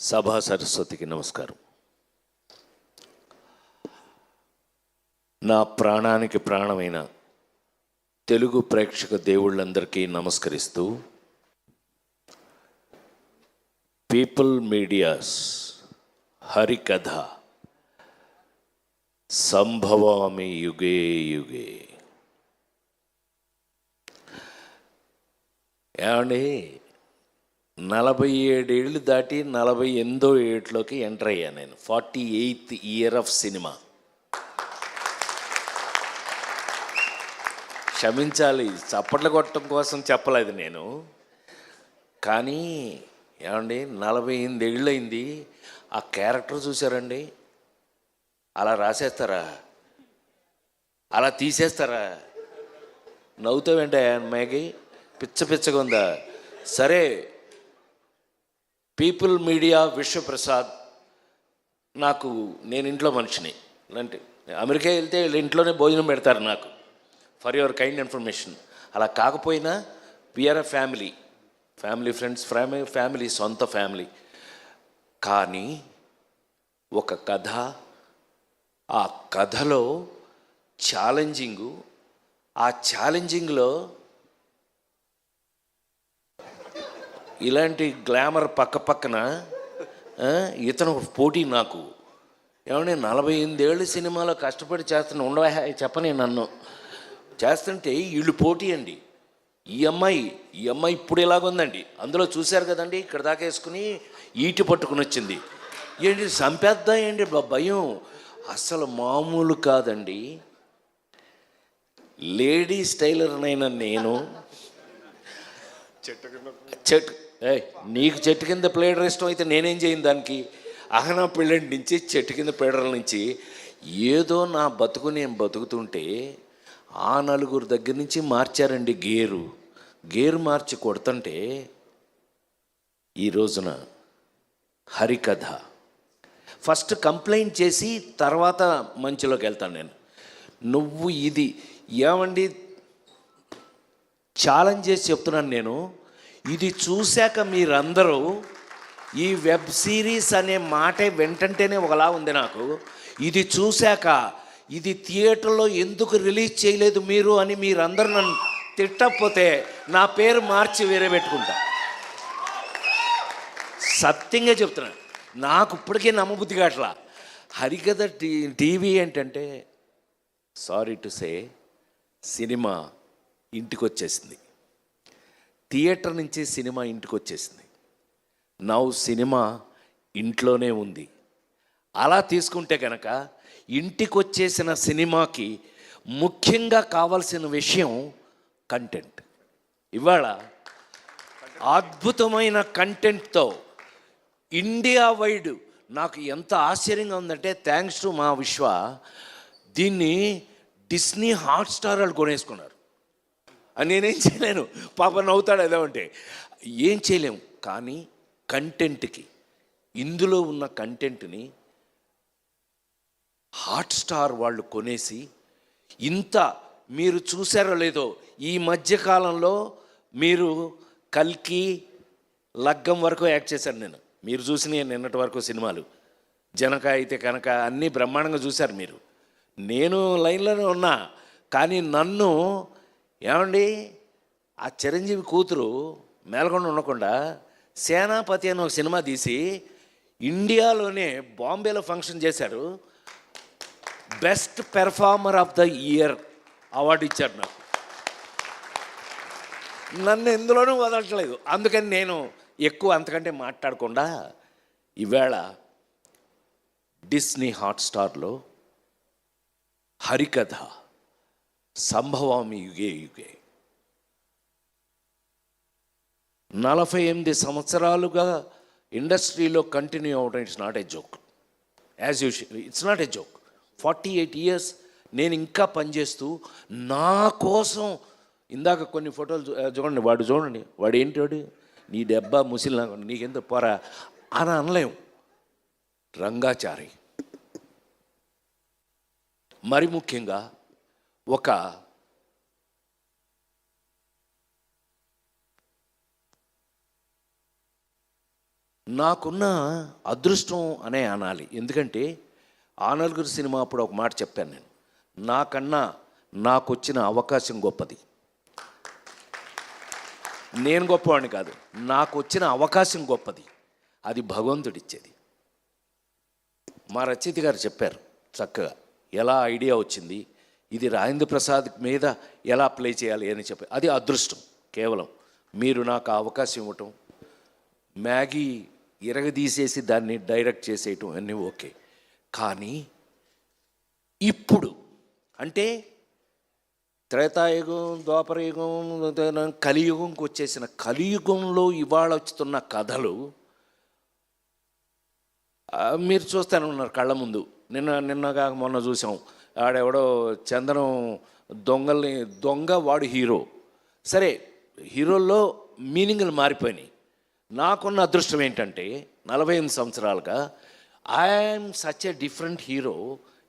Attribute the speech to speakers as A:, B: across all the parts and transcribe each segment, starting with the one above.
A: సభా సరస్వతికి నమస్కారం. నా ప్రాణానికి ప్రాణమైన తెలుగు ప్రేక్షక దేవుళ్ళందరికీ నమస్కరిస్తూ, పీపుల్ మీడియాస్ హరికథ సంభవామి యుగే యుగే. ఏమండి, 47 ఏళ్ళు దాటి 48వ ఏట్లోకి ఎంటర్ అయ్యాను నేను. 48th year of cinema. క్షమించాలి, చప్పట్లు కొట్టడం కోసం చెప్పలేదు నేను. కానీ ఏమండి, 48 ఏళ్ళు అయింది. ఆ క్యారెక్టర్ చూసారండి? అలా రాసేస్తారా? అలా తీసేస్తారా? నవ్వుతావేంటే అమ్మాయికి? పిచ్చ పిచ్చగా ఉందా? సరే, పీపుల్ మీడియా విశ్వప్రసాద్, నేను ఇంట్లో మనిషిని. అంటే అమెరికా వెళ్తే ఇంట్లోనే భోజనం పెడతారు నాకు, ఫర్ యువర్ కైండ్ ఇన్ఫర్మేషన్. అలా కాకపోయినా we are a family friends, family, సొంత ఫ్యామిలీ. కానీ ఒక కథ, ఆ కథలో ఛాలెంజింగు, ఆ ఛాలెంజింగ్లో ఇలాంటి గ్లామర్ పక్కన ఇతను పోటీ నాకు. ఏమంటే 48 ఏళ్ళు సినిమాలో కష్టపడి చేస్తున్నా, ఉండవా చెప్పని నన్ను చేస్తుంటే వీళ్ళు పోటీ అండి. ఈ అమ్మాయి ఇప్పుడు ఇలాగుందండి. అందులో చూశారు కదండి, ఇక్కడ దాకా వేసుకుని ఈటి పట్టుకుని వచ్చింది. ఏంటి సంపేద్దా ఏంటి భయం? అసలు మామూలు కాదండి. లేడీస్ టైలర్నైనా నేను నీకు చెట్టు కింద ప్లేడర్ ఇష్టం అయితే నేనేం చేయను దానికి? అహనా పెళ్ళంటి నుంచి చెట్టు కింద ప్లేడర్ల నుంచి ఏదో నా బతుకు నేను బతుకుతుంటే ఆ నలుగురు దగ్గర నుంచి మార్చారండి గేరు మార్చి కొడుతుంటే ఈ రోజున హరికథ ఫస్ట్ కంప్లైంట్ చేసి తర్వాత మంచిలోకి వెళ్తాను నేను. నువ్వు ఇది ఏమండి ఛాలెంజ్ చేసి చెప్తున్నాను నేను. ఇది చూశాక మీరందరూ ఈ వెబ్ సిరీస్ అనే మాటే వెంటంటేనే ఒకలా ఉంది నాకు. ఇది చూశాక ఇది థియేటర్లో ఎందుకు రిలీజ్ చేయలేదు మీరు అని మీరందరూ నన్ను తిట్టకపోతే నా పేరు మార్చి వేరే పెట్టుకుంటా. సత్యంగా చెప్తున్నాను, నాకు ఇప్పటికే నమ్మబుద్ధి కావట్లా. హరికథ టీవీ ఏంటంటే, సారీ టు సే, సినిమా ఇంటికి వచ్చేసింది. థియేటర్ నుంచి సినిమా ఇంటికి వచ్చేసింది. నౌ సినిమా ఇంట్లోనే ఉంది. అలా తీసుకుంటే కనుక ఇంటికి వచ్చేసిన సినిమాకి ముఖ్యంగా కావాల్సిన విషయం కంటెంట్. ఇవాళ అద్భుతమైన కంటెంట్తో ఇండియా వైడ్ నాకు ఎంత ఆశ్చర్యంగా ఉందంటే, థ్యాంక్స్ టు మా విశ్వ, దీన్ని డిస్నీ హాట్స్టార్ వాళ్ళు కొనేసుకున్నారు. నేనేం చేయలేను, పాప నవ్వుతాడు ఎలా ఉంటే. ఏం చేయలేము. కానీ కంటెంట్కి, ఇందులో ఉన్న కంటెంట్ని హాట్స్టార్ వాళ్ళు కొనేసి ఇంత, మీరు చూసారో లేదో, ఈ మధ్యకాలంలో మీరు కల్కి, లగ్గం వరకు యాక్ట్ చేశాను నేను. మీరు చూసిన నిన్నటి వరకు సినిమాలు, జనక అయితే కనుక అన్నీ బ్రహ్మాండంగా చూశారు మీరు. నేను లైన్లోనే ఉన్నా. కానీ నన్ను ఏమండి, ఆ చిరంజీవి కూతురు మేల్కొండ ఉండకుండా సేనాపతి అని ఒక సినిమా తీసి ఇండియాలోనే బాంబేలో ఫంక్షన్ చేశారు. Best performer of the year award ఇచ్చారు నాకు. నన్ను ఎందులోనూ వదలట్లేదు. అందుకని నేను ఎక్కువ అంతకంటే మాట్లాడకుండా ఈవేళ డిస్నీ హాట్స్టార్లో హరికథ సంభవామి యుగే యుగే. 48 సంవత్సరాలుగా ఇండస్ట్రీలో కంటిన్యూ అవ్వడం it's not a joke. As usual it's not a joke. 48 years నేను ఇంకా పనిచేస్తూ నా కోసం. ఇందాక కొన్ని ఫోటోలు చూడండి, వాడు ఏంటి, వాడు నీ దెబ్బ ముసిలినా నీకెంత పోరా అని అనలేం. రంగాచారి మరి ముఖ్యంగా ఒక నాకున్న అదృష్టం అనే అనాలి. ఎందుకంటే ఆ నలుగురు సినిమా అప్పుడు ఒక మాట చెప్పాను నేను, నాకన్నా నాకు వచ్చిన అవకాశం గొప్పది. నేను గొప్పవాడిని కాదు, నాకు వచ్చిన అవకాశం గొప్పది. అది భగవంతుడిచ్చేది. మా రచయిత గారు చెప్పారు చక్కగా ఎలా ఐడియా వచ్చింది, ఇది రాజేంద్ర ప్రసాద్ మీద ఎలా ప్లే చేయాలి అని చెప్పి. అది అదృష్టం. కేవలం మీరు నాకు అవకాశం ఇవ్వటం, మ్యాగీ ఇరగదీసేసి దాన్ని డైరెక్ట్ చేసేయటం అన్నీ ఓకే. కానీ ఇప్పుడు అంటే త్రేతాయుగం, ద్వాపరయుగం, కలియుగంకి వచ్చేసిన కలియుగంలో ఇవాళ వస్తున్న కథలు మీరు చూస్తూనే ఉన్నారు కళ్ళ ముందు. నిన్నగా మొన్న చూసాం, ఆడెవడో చందనం దొంగ వాడు హీరో. సరే, హీరోల్లో మీనింగ్లు మారిపోయినాయి. నాకున్న అదృష్టం ఏంటంటే 48 సంవత్సరాలుగా I'm such a different hero.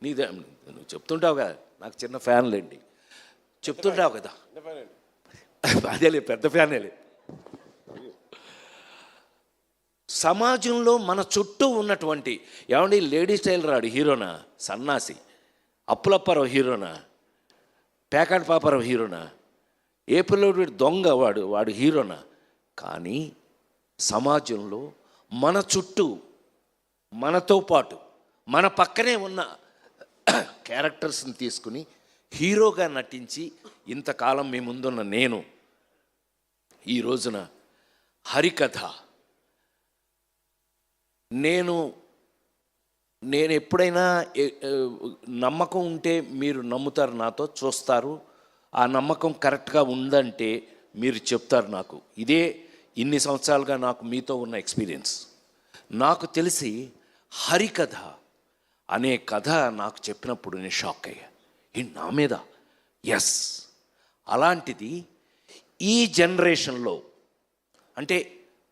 A: నీదే నువ్వు చెప్తుంటావు కదా, నాకు చిన్న ఫ్యాన్లేండి, చెప్తుంటావు కదా, అదేలే పెద్ద ఫ్యానేలే. సమాజంలో మన చుట్టూ ఉన్నటువంటి ఏమండి లేడీ స్టైల్ రాడు హీరోనా, సన్నాసి అప్పులప్పారావు హీరోనా, పేకాటి పాపారావు హీరోనా, ఏ పిల్లడు దొంగ వాడు హీరోనా. కానీ సమాజంలో మన చుట్టూ మనతో పాటు మన పక్కనే ఉన్న క్యారెక్టర్స్ని తీసుకుని హీరోగా నటించి ఇంతకాలం మీ ముందున్న నేను ఈ రోజున హరికథ నేను ఎప్పుడైనా నమ్మకం ఉంటే మీరు నమ్ముతారు, నాతో చూస్తారు. ఆ నమ్మకం కరెక్ట్గా ఉందంటే మీరు చెప్తారు నాకు. ఇదే ఇన్ని సంవత్సరాలుగా నాకు మీతో ఉన్న ఎక్స్పీరియన్స్. నాకు తెలిసి హరికథ అనే కథ నాకు చెప్పినప్పుడు నేను షాక్ అయ్యా. ఈ నా మీద ఎస్, అలాంటిది ఈ జనరేషన్లో, అంటే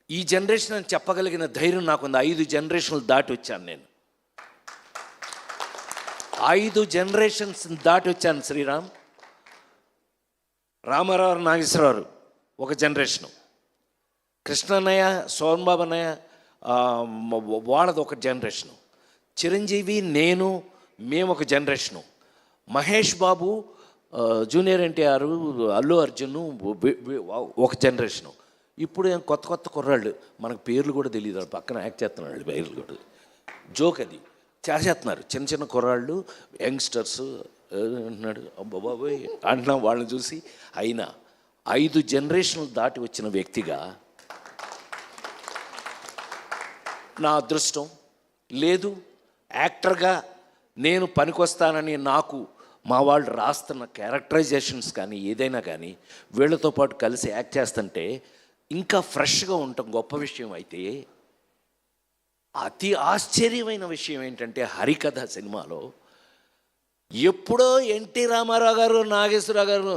A: ఈ జనరేషన్ అని చెప్పగలిగిన ధైర్యం నాకుంది. 5 జనరేషన్లు దాటి వచ్చాను నేను, 5 జనరేషన్స్ దాటి వచ్చాను. శ్రీరామ్, రామారావు, నాగేశ్వరరావు ఒక జనరేషను, కృష్ణన్నయ్య, సోమబాబు అన్నయ్య వాళ్ళది ఒక జనరేషను, చిరంజీవి, నేను, మేము ఒక జనరేషను, మహేష్ బాబు, జూనియర్ ఎన్టీఆర్, అల్లు అర్జున్ ఒక జనరేషను. ఇప్పుడు కొత్త కుర్రాళ్ళు, మనకు పేర్లు కూడా తెలియదు, పక్కన యాక్ట్ చేస్తున్నాడు, పేర్లు కూడా జోక్ అది చేసేస్తున్నారు. చిన్న కుర్రాళ్ళు, యంగ్స్టర్స్ అంటున్నాడు, బాబోయ్ అంటున్నా. వాళ్ళని చూసి అయినా 5 జనరేషన్లు దాటి వచ్చిన వ్యక్తిగా నా అదృష్టం లేదు. యాక్టర్గా నేను పనికొస్తానని నాకు మా వాళ్ళు రాస్తున్న క్యారెక్టరైజేషన్స్ కానీ ఏదైనా కానీ వీళ్ళతో పాటు కలిసి యాక్ట్ చేస్తుంటే ఇంకా ఫ్రెష్గా ఉండటం గొప్ప విషయం. అయితే అతి ఆశ్చర్యమైన విషయం ఏంటంటే హరికథ సినిమాలో ఎప్పుడో ఎన్టీ రామారావు గారు, నాగేశ్వరరావు గారు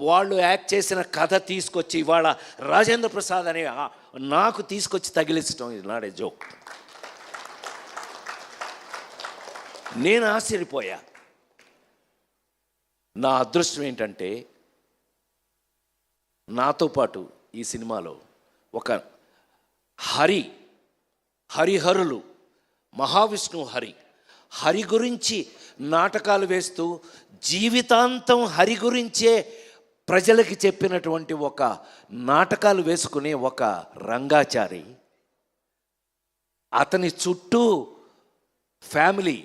A: వాళ్ళు యాక్ట్ చేసిన కథ తీసుకొచ్చి ఇవాళ రాజేంద్ర ప్రసాద్ అనే నాకు తీసుకొచ్చి తగిలించడం, ఇది నాడే జోక్. నేను ఆశ్చర్యపోయా. నా అదృష్టం ఏంటంటే నాతో పాటు ఈ సినిమాలో ఒక హరిహరులు, మహావిష్ణువు హరి గురించి నాటకాలు వేస్తూ జీవితాంతం హరి గురించే ప్రజలకి చెప్పినటువంటి ఒక నాటకాలు వేసుకునే ఒక రంగాచారి, అతని చుట్టూ ఫ్యామిలీ.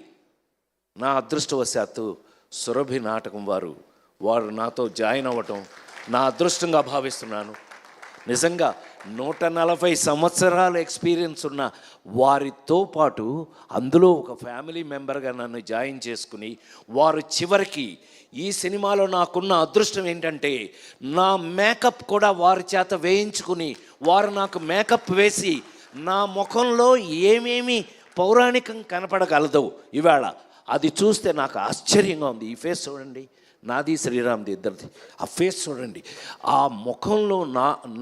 A: నా అదృష్టవశాత్తు సురభి నాటకం వారు నాతో జాయిన్ అవ్వటం నా అదృష్టంగా భావిస్తున్నాను. నిజంగా 140 సంవత్సరాల ఎక్స్పీరియన్స్ ఉన్న వారితో పాటు అందులో ఒక ఫ్యామిలీ మెంబర్గా నన్ను జాయిన్ చేసుకుని వారు చివరికి ఈ సినిమాలో నాకున్న అదృష్టం ఏంటంటే నా మేకప్ కూడా వారి చేత వేయించుకుని వారు నాకు మేకప్ వేసి నా ముఖంలో ఏమేమి పౌరాణికం కనపడగలదు ఇవాళ అది చూస్తే నాకు ఆశ్చర్యంగా ఉంది. ఈ ఫేస్ చూడండి, నాది శ్రీరామ్ది ఇద్దరిది. ఆ ఫేస్ చూడండి, ఆ ముఖంలో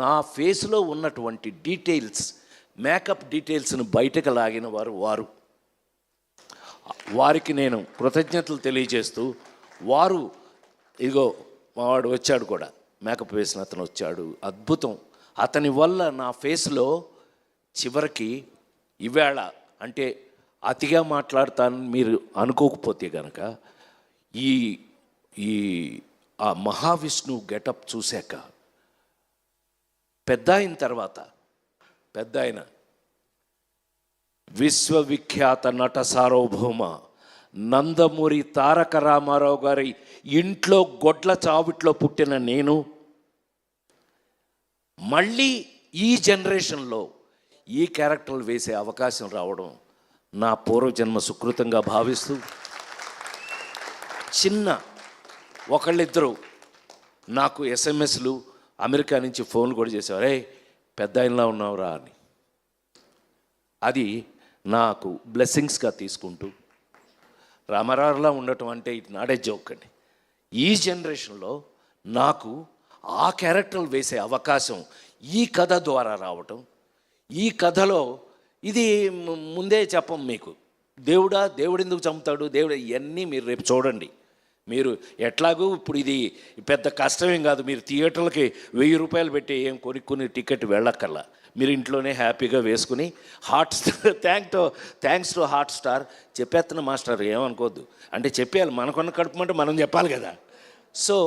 A: నా ఫేస్లో ఉన్నటువంటి డీటెయిల్స్, మేకప్ డీటెయిల్స్ను బయటకు లాగిన వారికి నేను కృతజ్ఞతలు తెలియజేస్తూ, వారు ఇదిగో మావాడు వచ్చాడు కూడా, మేకప్ వేసిన అతను వచ్చాడు, అద్భుతం. అతని వల్ల నా ఫేస్లో చివరికి ఈవేళ అంటే అతిగా మాట్లాడతానని మీరు అనుకోకపోతే కనుక ఈ ఈ ఆ మహావిష్ణువు గెటప్ చూశాక పెద్ద అయిన తర్వాత పెద్ద ఆయన విశ్వవిఖ్యాత నట సార్వభౌమ నందమూరి తారక రామారావు గారి ఇంట్లో గొడ్ల చావిట్లో పుట్టిన నేను మళ్ళీ ఈ జనరేషన్లో ఈ క్యారెక్టర్లు వేసే అవకాశం రావడం నా పూర్వజన్మ సుకృతంగా భావిస్తూ చిన్న ఒకళ్ళిద్దరు నాకు ఎస్ఎంఎస్లు అమెరికా నుంచి ఫోన్ కూడా చేసేవారు, రే పెద్ద ఆయనలా ఉన్నావురా అని. అది నాకు బ్లెస్సింగ్స్గా తీసుకుంటూ రామారావులా ఉండటం అంటే ఇట్ నాట్ ఏ జోక్ అండి. ఈ జనరేషన్లో నాకు ఆ క్యారెక్టర్లు వేసే అవకాశం ఈ కథ ద్వారా రావటం, ఈ కథలో ఇది ముందే చెప్పం మీకు, దేవుడు ఎందుకు చంపుతాడు, దేవుడు ఇవన్నీ మీరు రేపు చూడండి. మీరు ఎట్లాగూ ఇప్పుడు ఇది పెద్ద కష్టమేం కాదు, మీరు థియేటర్లకి 1000 రూపాయలు పెట్టి ఏం కొనుక్కుని టికెట్ వెళ్ళక్కర్లా, మీరు ఇంట్లోనే హ్యాపీగా వేసుకుని హాట్స్టార్ థ్యాంక్స్ టు హాట్స్టార్ చెప్పేస్తున్న మాస్టర్ ఏమనుకోవద్దు, అంటే చెప్పేయాలి, మనకున్న కడుపుమంటే మనం చెప్పాలి కదా. సో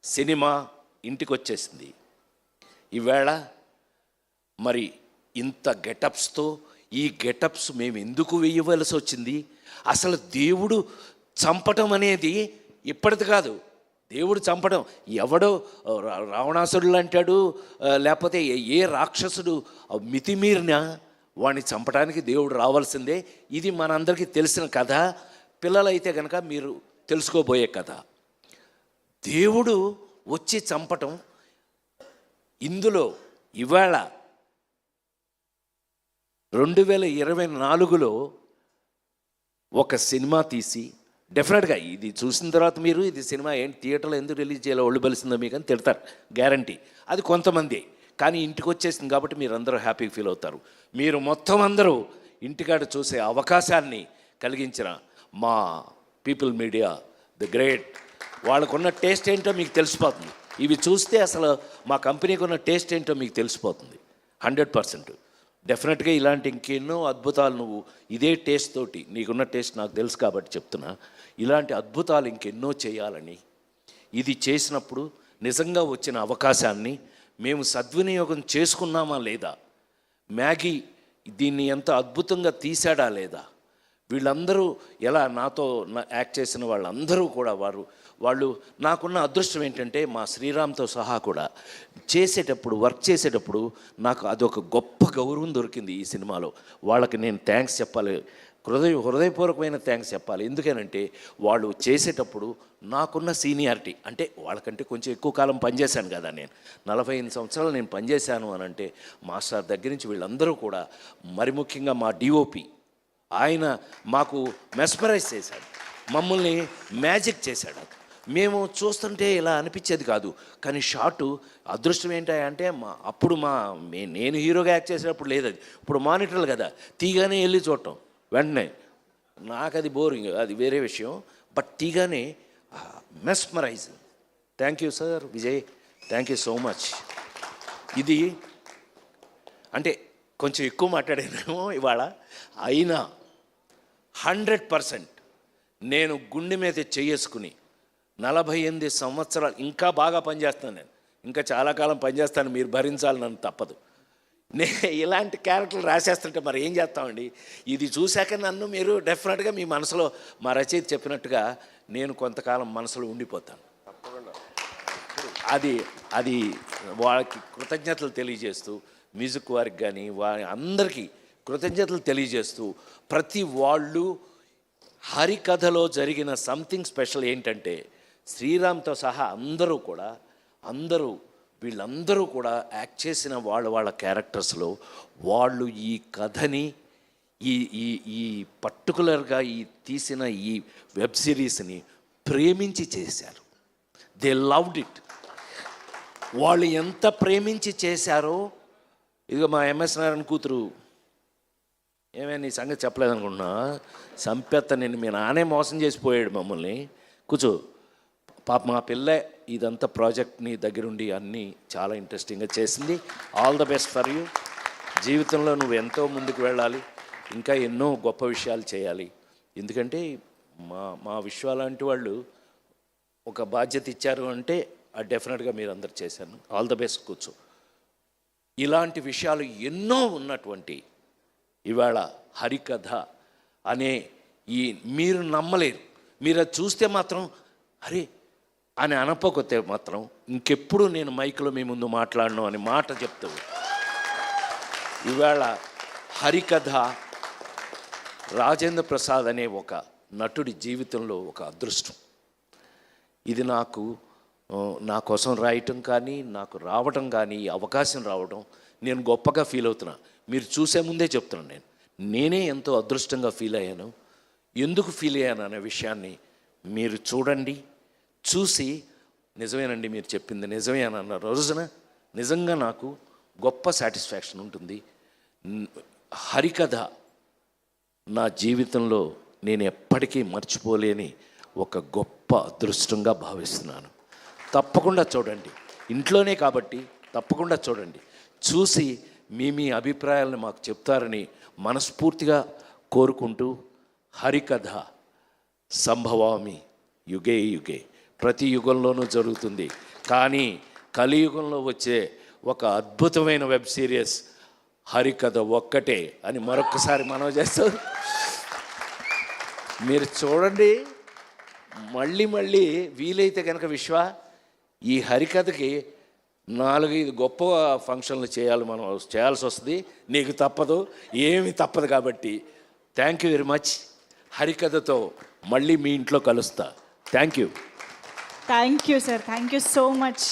A: సినిమా ఇంటికి వచ్చేసింది. ఈవేళ మరి ఇంత గెటప్స్తో ఈ గెటప్స్ మేము ఎందుకు వేయవలసి వచ్చింది, అసలు దేవుడు చంపటం అనేది ఇప్పటిది కాదు. దేవుడు చంపడం ఎవడో రావణాసురుడు అంటాడు, లేకపోతే ఏ రాక్షసుడు మితిమీరినా వాడిని చంపడానికి దేవుడు రావాల్సిందే. ఇది మనందరికీ తెలిసిన కథ. పిల్లలైతే కనుక మీరు తెలుసుకోబోయే కథ. దేవుడు వచ్చి చంపటం ఇందులో ఇవాళ 2024లో ఒక సినిమా తీసి డెఫినెట్గా ఇది చూసిన తర్వాత మీరు ఇది సినిమా ఏంటి థియేటర్లో ఎందుకు రిలీజ్ చేయాలో ఒళ్ళు బలిసిందో మీకు అని తిడతారు, గ్యారంటీ. అది కొంతమంది, కానీ ఇంటికి వచ్చేసింది కాబట్టి మీరు అందరూ హ్యాపీగా ఫీల్ అవుతారు. మీరు మొత్తం అందరూ ఇంటికాడ చూసే అవకాశాన్ని కలిగించిన మా పీపుల్ మీడియా ది గ్రేట్, వాళ్ళకున్న టేస్ట్ ఏంటో మీకు తెలిసిపోతుంది. ఇవి చూస్తే అసలు మా కంపెనీకి ఉన్న టేస్ట్ ఏంటో మీకు తెలిసిపోతుంది 100%. డెఫినెట్గా ఇలాంటి ఇంకెన్నో అద్భుతాలు నువ్వు ఇదే టేస్ట్ తోటి, నీకున్న టేస్ట్ నాకు తెలుసు కాబట్టి చెప్తున్నా, ఇలాంటి అద్భుతాలు ఇంకెన్నో చేయాలని, ఇది చేసినప్పుడు నిజంగా వచ్చిన అవకాశాన్ని మేము సద్వినియోగం చేసుకున్నామా లేదా, మ్యాగీ దీన్ని ఎంత అద్భుతంగా తీశాడా లేదా, వీళ్ళందరూ ఎలా నాతో యాక్ట్ చేసిన వాళ్ళందరూ కూడా వాళ్ళు నాకున్న అదృష్టం ఏంటంటే మా శ్రీరామ్తో సహా కూడా వర్క్ చేసేటప్పుడు నాకు అదొక గొప్ప గౌరవం దొరికింది ఈ సినిమాలో. వాళ్ళకి నేను థ్యాంక్స్ చెప్పాలి, హృదయపూర్వకమైన థ్యాంక్స్ చెప్పాలి. ఎందుకనంటే వాళ్ళు చేసేటప్పుడు నాకున్న సీనియారిటీ, అంటే వాళ్ళకంటే కొంచెం ఎక్కువ కాలం పనిచేశాను కదా, నేను 45 సంవత్సరాలు నేను పనిచేశాను అని అంటే మాస్టర్ దగ్గర నుంచి వీళ్ళందరూ కూడా, మరి ముఖ్యంగా మా డిఓపి ఆయన మాకు మెస్మరైజ్ చేశాడు, మమ్మల్ని మ్యాజిక్ చేశాడు. మేము చూస్తుంటే ఇలా అనిపించేది కాదు, కానీ షార్టు అదృష్టం ఏంటంటే అప్పుడు నేను హీరోగా యాక్ట్ చేసేటప్పుడు లేదు, అది ఇప్పుడు మానిటర్లు కదా, తీగానే వెళ్ళి చూడటం వెంటనే, నాకు అది బోరింగ్, అది వేరే విషయం. బట్ తీగానే mesmerize. Thank you sir Vijay, thank you so much. ఇది అంటే కొంచెం ఎక్కువ మాట్లాడానేమో ఇవాళ, అయినా 100% నేను గుండె మీద చేసుకుని 48 సంవత్సరాలు ఇంకా బాగా పనిచేస్తాను, నేను ఇంకా చాలా కాలం పనిచేస్తాను, మీరు భరించాలి, నన్ను తప్పదు. ఇలాంటి క్యారెక్టర్లు రాసేస్తుంటే మరి ఏం చేస్తామండి. ఇది చూశాక నన్ను మీరు డెఫినెట్గా మీ మనసులో మా రచయిత చెప్పినట్టుగా నేను కొంతకాలం మనసులో ఉండిపోతాను. అది వాళ్ళకి కృతజ్ఞతలు తెలియజేస్తూ, మ్యూజిక్ వారికి కానీ అందరికీ కృతజ్ఞతలు తెలియజేస్తూ, ప్రతి వాళ్ళు హరికథలో జరిగిన సంథింగ్ స్పెషల్ ఏంటంటే శ్రీరామ్తో సహా వీళ్ళందరూ కూడా యాక్ట్ చేసిన వాళ్ళ క్యారెక్టర్స్లో వాళ్ళు ఈ కథని ఈ పర్టికులర్గా తీసిన ఈ వెబ్ సిరీస్ని ప్రేమించి చేశారు. They loved it. వాళ్ళు ఎంత ప్రేమించి చేశారో, ఇదిగో మా ఎంఎస్ నారాయణ కూతురు, ఏమైనా నీ సంగతి చెప్పలేదనుకుంటున్నా, సంపెత్త నిన్ను మీ నానే మోసం చేసిపోయాడు మమ్మల్ని, కూర్చో పాప, మా పిల్ల ఇదంతా ప్రాజెక్ట్ని దగ్గరుండి అన్నీ చాలా ఇంట్రెస్టింగ్గా చేసింది. All the best for you. జీవితంలో నువ్వు ఎంతో ముందుకు వెళ్ళాలి, ఇంకా ఎన్నో గొప్ప విషయాలు చేయాలి. ఎందుకంటే మా విశ్వ లాంటి వాళ్ళు ఒక బాధ్యత ఇచ్చారు అంటే అది డెఫినెట్గా మీరు అందరు చేశాను. All the best. కూర్చో. ఇలాంటి విషయాలు ఎన్నో ఉన్నటువంటి ఇవాళ హరికథ అనే ఈ మీరు నమ్మలేరు. మీరు అది చూస్తే మాత్రం అరే అని అనకపోతే మాత్రం ఇంకెప్పుడు నేను మైక్లో మీ ముందు మాట్లాడను అని మాట చెప్తావు. ఇవాళ హరికథ రాజేంద్ర ప్రసాద్ అనే ఒక నటుడి జీవితంలో ఒక అదృష్టం. ఇది నా కోసం రాయటం కానీ, నాకు రావటం కానీ, ఈ అవకాశం రావడం నేను గొప్పగా ఫీల్ అవుతున్నా. మీరు చూసే ముందే చెప్తున్నాను, నేనే ఎంతో అదృష్టంగా ఫీల్ అయ్యాను. ఎందుకు ఫీల్ అయ్యాను అనే విషయాన్ని మీరు చూడండి. చూసి నిజమేనండి మీరు చెప్పింది నిజమే అని అన్న రోజున నిజంగా నాకు గొప్ప సాటిస్ఫాక్షన్ ఉంటుంది. హరికథ నా జీవితంలో నేను ఎప్పటికీ మర్చిపోలేని ఒక గొప్ప అదృష్టంగా భావిస్తున్నాను. తప్పకుండా చూడండి, ఇంట్లోనే కాబట్టి తప్పకుండా చూడండి. చూసి మీ అభిప్రాయాలను మాకు చెప్తారని మనస్ఫూర్తిగా కోరుకుంటూ, హరికథ సంభవామి యుగే యుగే, ప్రతి యుగంలోనూ జరుగుతుంది. కానీ కలియుగంలో వచ్చే ఒక అద్భుతమైన వెబ్ సిరీస్ హరికథ ఒక్కటే అని మరొకసారి మనవి చేస్తూ మీరు చూడండి. మళ్ళీ వీలైతే కనుక విశ్వ ఈ హరికథకి 4-5 గొప్ప ఫంక్షన్లు చేయాల్సి వస్తుంది. నీకు తప్పదు, ఏమి తప్పదు. కాబట్టి థ్యాంక్ యూ వెరీ మచ్. హరికథతో మళ్ళీ మీ ఇంట్లో కలుస్తా. Thank you
B: sir. Thank you so much.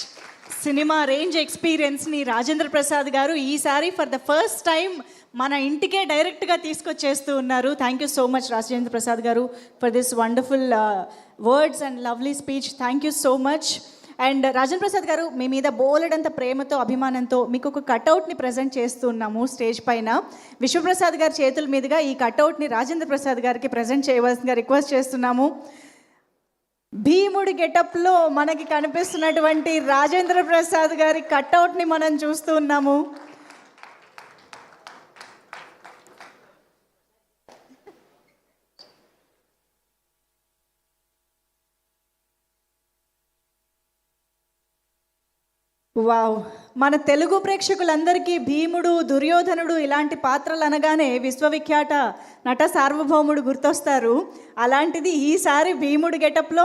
B: Cinema range ఎక్స్పీరియన్స్ని రాజేంద్ర ప్రసాద్ గారు ఈసారి ఫర్ ద ఫస్ట్ టైం మన ఇంటికే డైరెక్ట్గా తీసుకొచ్చేస్తూ ఉన్నారు. Thank you so much Rajendra Prasad garu for this wonderful words and lovely speech. Thank you so much. And Rajendra Prasad garu, మీ మీద బోలెడంత ప్రేమతో అభిమానంతో మీకు ఒక కట్అవుట్ని ప్రజెంట్ చేస్తున్నాము స్టేజ్ పైన. విశ్వప్రసాద్ గారి చేతుల మీదుగా ఈ కట్అవుట్ని రాజేంద్ర ప్రసాద్ గారికి ప్రజెంట్ చేయవలసిందిగా రిక్వెస్ట్ చేస్తున్నాము. భీముడి గెటప్లో మనకి కనిపిస్తున్నటువంటి రాజేంద్ర ప్రసాద్ గారి కట్అవుట్ని మనం చూస్తూ ఉన్నాము. వావ్. మన తెలుగు ప్రేక్షకులందరికీ భీముడు, దుర్యోధనుడు ఇలాంటి పాత్రలు అనగానే విశ్వవిఖ్యాత నట సార్వభౌముడు గుర్తొస్తారు. అలాంటిది ఈసారి భీముడు గెటప్లో